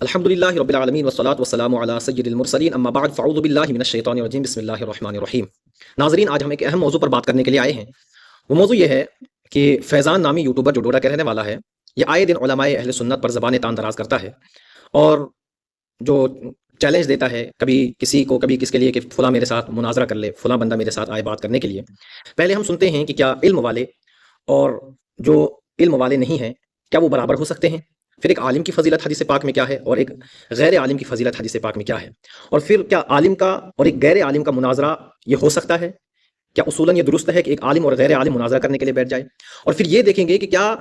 الحمدللہ رب العالمین والصلاة والسلام علی سید المرسلین اما بعد فاعوذ باللہ من الشیطان الرجیم بسم اللہ الرحمن الرحیم۔ ناظرین، آج ہم ایک اہم موضوع پر بات کرنے کے لیے آئے ہیں۔ وہ موضوع یہ ہے کہ فیضان نامی یوٹیوبر جو ڈوڈا کے رہنے والا ہے، یہ آئے دن علماء اہل سنت پر زبان تان دراز کرتا ہے اور جو چیلنج دیتا ہے کبھی کسی کو کبھی کس کے لیے کہ فلاں میرے ساتھ مناظرہ کر لے، فلاں بندہ میرے ساتھ آئے بات کرنے کے لیے۔ پہلے ہم سنتے ہیں کہ کیا علم والے اور جو علم والے نہیں ہیں کیا وہ برابر ہو سکتے ہیں؟ پھر ایک عالم کی فضیلت حدیث پاک میں کیا ہے اور ایک غیر عالم کی فضیلت حدیث پاک میں کیا ہے، اور پھر کیا عالم کا اور ایک غیر عالم کا مناظرہ یہ ہو سکتا ہے؟ کیا اصولاً یہ درست ہے کہ ایک عالم اور غیر عالم مناظرہ کرنے کے لیے بیٹھ جائے؟ اور پھر یہ دیکھیں گے کہ کیا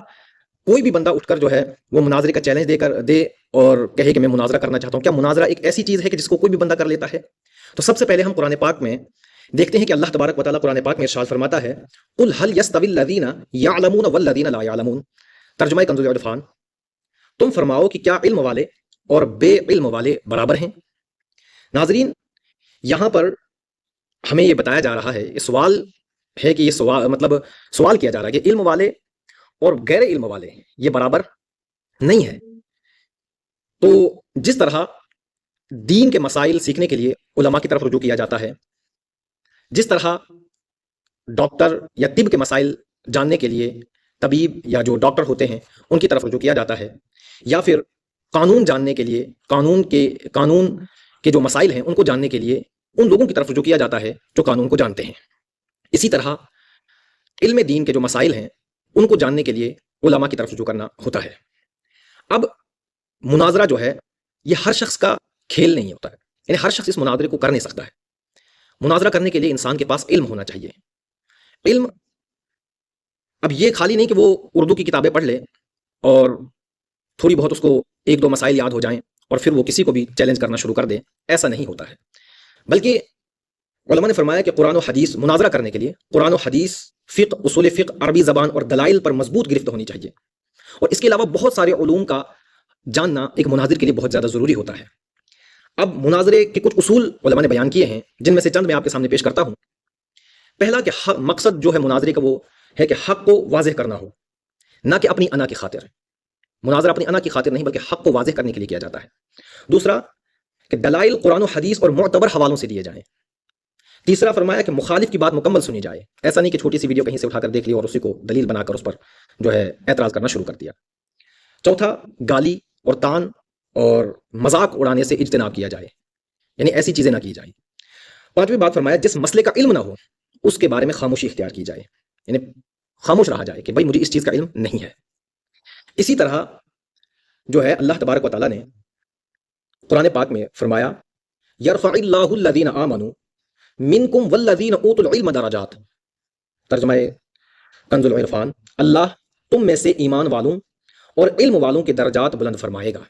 کوئی بھی بندہ اٹھ کر جو ہے وہ مناظرے کا چیلنج دے اور کہے کہ میں مناظرہ کرنا چاہتا ہوں، کیا مناظرہ ایک ایسی چیز ہے کہ جس کو کوئی بھی بندہ کر لیتا ہے؟ تو سب سے پہلے ہم قرآن پاک میں دیکھتے ہیں کہ اللہ تبارک و تعالیٰ قرآن پاک میں ارشاد فرماتا ہے قل هل يستوي الذين يعلمون والذين لا يعلمون، ترجمہ کنز العرفان، تم فرماؤ کہ کیا علم والے اور بے علم والے برابر ہیں؟ ناظرین، یہاں پر ہمیں یہ بتایا جا رہا ہے، یہ سوال ہے کہ یہ سوال کیا جا رہا ہے کہ علم والے اور غیر علم والے یہ برابر نہیں ہے۔ تو جس طرح دین کے مسائل سیکھنے کے لیے علماء کی طرف رجوع کیا جاتا ہے، جس طرح ڈاکٹر یا طب کے مسائل جاننے کے لیے طبیب یا جو ڈاکٹر ہوتے ہیں ان کی طرف رجوع کیا جاتا ہے، یا پھر قانون جاننے کے لیے قانون کے جو مسائل ہیں ان کو جاننے کے لیے ان لوگوں کی طرف رجوع کیا جاتا ہے جو قانون کو جانتے ہیں، اسی طرح علم دین کے جو مسائل ہیں ان کو جاننے کے لیے علماء کی طرف رجوع کرنا ہوتا ہے۔ اب مناظرہ جو ہے یہ ہر شخص کا کھیل نہیں ہوتا ہے، یعنی ہر شخص اس مناظرے کو کر نہیں سکتا ہے۔ مناظرہ کرنے کے لیے انسان کے پاس علم ہونا چاہیے۔ علم اب یہ خالی نہیں کہ وہ اردو کی کتابیں پڑھ لے اور تھوڑی بہت اس کو ایک دو مسائل یاد ہو جائیں اور پھر وہ کسی کو بھی چیلنج کرنا شروع کر دے، ایسا نہیں ہوتا ہے۔ بلکہ علماء نے فرمایا کہ قرآن و حدیث مناظرہ کرنے کے لیے قرآن و حدیث، فقہ، اصول فقہ، عربی زبان اور دلائل پر مضبوط گرفت ہونی چاہیے، اور اس کے علاوہ بہت سارے علوم کا جاننا ایک مناظر کے لیے بہت زیادہ ضروری ہوتا ہے۔ اب مناظرے کے کچھ اصول علماء نے بیان کیے ہیں جن میں سے چند میں آپ کے سامنے پیش کرتا ہوں۔ پہلا کہ مقصد جو ہے مناظرے کا وہ ہے کہ حق کو واضح کرنا ہو، نہ کہ اپنی انا کی خاطر۔ مناظرہ اپنی انا کی خاطر نہیں بلکہ حق کو واضح کرنے کے لیے کیا جاتا ہے۔ دوسرا کہ دلائل قرآن و حدیث اور معتبر حوالوں سے دیے جائیں۔ تیسرا فرمایا کہ مخالف کی بات مکمل سنی جائے، ایسا نہیں کہ چھوٹی سی ویڈیو کہیں سے اٹھا کر دیکھ لی اور اسی کو دلیل بنا کر اس پر جو ہے اعتراض کرنا شروع کر دیا۔ چوتھا گالی اور تان اور مذاق اڑانے سے اجتناب کیا جائے، یعنی ایسی چیزیں نہ کی جائیں۔ پانچویں بات فرمایا جس مسئلے کا علم نہ ہو اس کے بارے میں خاموشی اختیار کی جائے، یعنی خاموش رہا جائے کہ بھائی مجھے اس چیز کا علم نہیں ہے۔ اسی طرح جو ہے اللہ تبارک و تعالیٰ نے قرآن پاک میں فرمایا یرفع اللہ الذین آمنوا منکم والذین اوتوا العلم درجات، ترجمہ کنز العرفان، اللہ تم میں سے ایمان والوں اور علم والوں کے درجات بلند فرمائے گا۔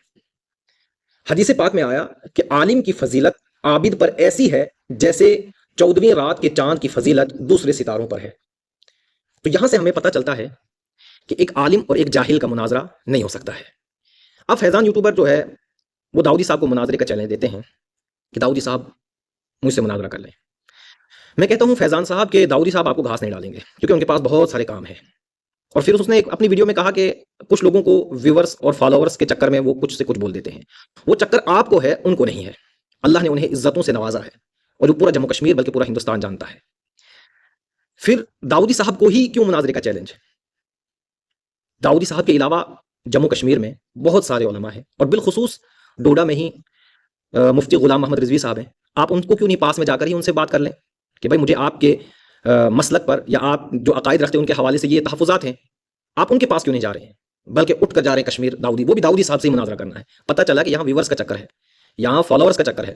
حدیث پاک میں آیا کہ عالم کی فضیلت عابد پر ایسی ہے جیسے 14ویں رات کے چاند کی فضیلت دوسرے ستاروں پر ہے۔ تو یہاں سے ہمیں پتہ چلتا ہے کہ ایک عالم اور ایک جاہل کا مناظرہ نہیں ہو سکتا ہے۔ اب فیضان یوٹیوبر جو ہے وہ داؤدی صاحب کو مناظرے کا چیلنج دیتے ہیں کہ داؤدی صاحب مجھ سے مناظرہ کر لیں۔ میں کہتا ہوں فیضان صاحب کہ داؤدی صاحب آپ کو گھاس نہیں ڈالیں گے کیونکہ ان کے پاس بہت سارے کام ہیں، اور پھر اس نے اپنی ویڈیو میں کہا کہ کچھ لوگوں کو ویورز اور فالوورز کے چکر میں وہ کچھ سے کچھ بول دیتے ہیں، وہ چکر آپ کو ہے ان کو نہیں ہے۔ اللہ نے انہیں عزتوں سے نوازا ہے اور وہ پورا جموں کشمیر بلکہ پورا ہندوستان جانتا ہے۔ پھر داؤدی صاحب کو ہی کیوں مناظرے کا چیلنج؟ داؤدی صاحب کے علاوہ جموں کشمیر میں بہت سارے علماء ہیں، اور بالخصوص ڈوڈا میں ہی مفتی غلام محمد رضوی صاحب ہیں۔ آپ ان کو کیوں نہیں پاس میں جا کر ہی ان سے بات کر لیں کہ بھائی مجھے آپ کے مسلک پر یا آپ جو عقائد رکھتے ہیں ان کے حوالے سے یہ تحفظات ہیں، آپ ان کے پاس کیوں نہیں جا رہے ہیں بلکہ اٹھ کر جا رہے ہیں کشمیر داؤدی، وہ بھی داؤدی صاحب سے ہی مناظرہ کرنا ہے۔ پتہ چلا کہ یہاں ویورز کا چکر ہے، یہاں فالوورز کا چکر ہے،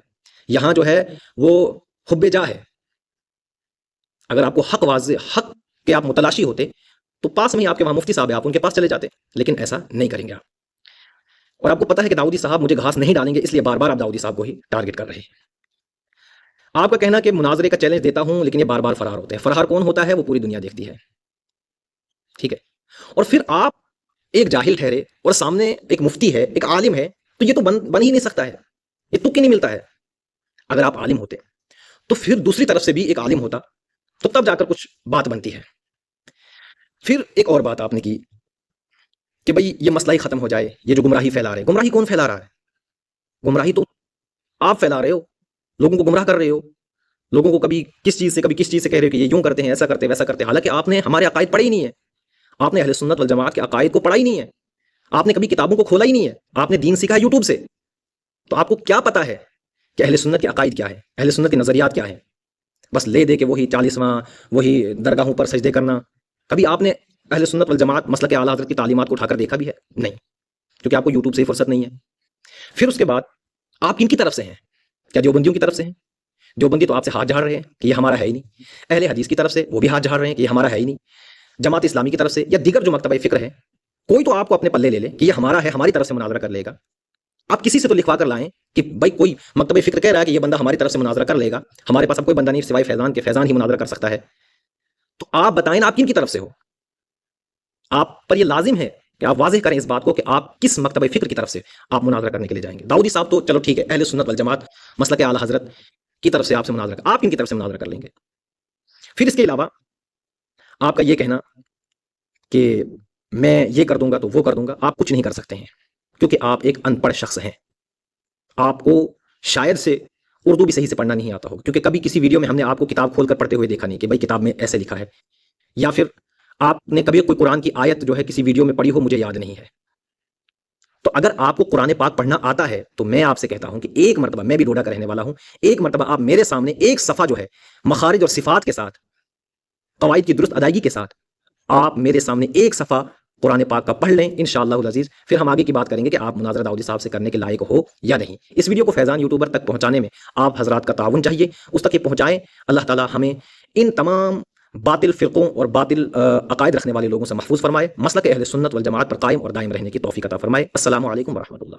یہاں جو ہے وہ حب جاہ ہے۔ اگر آپ کو حق کے آپ متلاشی ہوتے تو پاس میں ہی آپ کے وہاں مفتی صاحب ہیں، آپ ان کے پاس چلے جاتے، لیکن ایسا نہیں کریں گے آپ۔ اور آپ کو پتہ ہے کہ داؤدی صاحب مجھے گھاس نہیں ڈالیں گے، اس لیے بار بار آپ داؤدی صاحب کو ہی ٹارگٹ کر رہے ہیں۔ آپ کا کہنا کہ مناظرے کا چیلنج دیتا ہوں لیکن یہ بار بار فرار ہوتے ہیں۔ فرار کون ہوتا ہے؟ وہ پوری دنیا دیکھتی ہے، ٹھیک ہے؟ اور پھر آپ ایک جاہل ٹھہرے اور سامنے ایک مفتی ہے، ایک عالم ہے، تو یہ تو بن ہی نہیں سکتا ہے، یہ تک ہی نہیں ملتا ہے۔ اگر آپ عالم ہوتے تو پھر دوسری طرف سے بھی ایک عالم ہوتا تو تب جا کر کچھ بات بنتی ہے۔ پھر ایک اور بات آپ نے کی کہ بھئی یہ مسئلہ ہی ختم ہو جائے، یہ جو گمراہی پھیلا رہے، گمراہی کون پھیلا رہا ہے؟ گمراہی تو آپ پھیلا رہے ہو، لوگوں کو گمراہ کر رہے ہو، لوگوں کو کبھی کس چیز سے کبھی کس چیز سے کہہ رہے ہو کہ یہ یوں کرتے ہیں، ایسا کرتے ہیں، ویسا کرتے ہیں، حالانکہ آپ نے ہمارے عقائد پڑھے ہی نہیں ہے، آپ نے اہل سنت والجماعت کے عقائد کو پڑھا ہی نہیں ہے، آپ نے کبھی کتابوں کو کھولا ہی نہیں ہے، آپ نے دین سیکھا ہے یوٹیوب سے، تو آپ کو کیا پتا ہے کہ اہل سنت کے عقائد کیا ہے، اہل سنت کے نظریات کیا ہیں؟ بس لے دے کے وہی 40واں، وہی درگاہوں پر سجدے کرنا. کبھی آپ نے اہل سنت والجماعت مسلک اعلیٰ حضرت کی تعلیمات کو اٹھا کر دیکھا بھی ہے؟ نہیں، کیونکہ آپ کو یوٹیوب سے ہی فرصت نہیں ہے. پھر اس کے بعد آپ کن کی طرف سے ہیں؟ کیا دیوبندیوں کی طرف سے ہیں؟ دیوبندی تو آپ سے ہاتھ جھاڑ رہے ہیں کہ یہ ہمارا ہے ہی نہیں. اہل حدیث کی طرف سے وہ بھی ہاتھ جھاڑ رہے ہیں کہ یہ ہمارا ہے ہی نہیں. جماعت اسلامی کی طرف سے یا دیگر جو مکتبہ فکر ہے، کوئی تو آپ کو اپنے پلے لے لے کہ یہ ہمارا ہے، ہماری طرف سے مناظرہ کر لے گا. آپ کسی سے تو لکھوا کر لائیں کہ بھائی کوئی مکتبہ فکر کہہ رہا ہے کہ یہ بندہ ہماری طرف سے مناظرہ کر لے گا، ہمارے پاس اب کوئی بندہ نہیں سوائے فیضان کے، فیضان ہی مناظرہ کر سکتا ہے. تو آپ بتائیں نا آپ کن کی طرف سے ہو؟ آپ پر یہ لازم ہے کہ آپ واضح کریں اس بات کو کہ آپ کس مکتبہ فکر کی طرف سے آپ مناظرہ کرنے کے لیے جائیں گے. داؤدی صاحب تو چلو ٹھیک ہے، اہل سنت والجماعت مسلک اعلیٰ حضرت کی طرف سے آپ سے مناظرہ کر، آپ کن کی طرف سے مناظرہ کر لیں گے؟ پھر اس کے علاوہ آپ کا یہ کہنا کہ میں یہ کر دوں گا تو وہ کر دوں گا، آپ کچھ نہیں کر سکتے ہیں، کیونکہ آپ ایک ان پڑھ شخص ہیں. آپ کو شاید سے اردو بھی صحیح سے پڑھنا نہیں آتا ہو، کیونکہ کبھی کسی ویڈیو میں ہم نے آپ کو کتاب کھول کر پڑھتے ہوئے دیکھا نہیں کہ بھائی کتاب میں ایسے لکھا ہے، یا پھر آپ نے کبھی کوئی قرآن کی آیت جو ہے کسی ویڈیو میں پڑھی ہو، مجھے یاد نہیں ہے. تو اگر آپ کو قرآن پاک پڑھنا آتا ہے تو میں آپ سے کہتا ہوں کہ ایک مرتبہ، میں بھی ڈوڈا کا رہنے والا ہوں، ایک مرتبہ آپ میرے سامنے ایک صفحہ جو ہے مخارج اور صفات کے ساتھ، قواعد کی درست ادائیگی کے ساتھ، آپ میرے سامنے ایک صفحہ قرآن پاک کا پڑھ لیں انشاءاللہ العزیز، پھر ہم آگے کی بات کریں گے کہ آپ مناظرہ داؤدی صاحب سے کرنے کے لائق ہو یا نہیں. اس ویڈیو کو فیضان یوٹیوبر تک پہنچانے میں آپ حضرات کا تعاون چاہیے، اس تک یہ پہنچائیں. اللہ تعالی ہمیں ان تمام باطل فرقوں اور باطل عقائد رکھنے والے لوگوں سے محفوظ فرمائے، مسلک اہل سنت والجماعت پر قائم اور دائم رہنے کی توفیق عطا فرمائے. السلام علیکم ورحمۃ اللہ.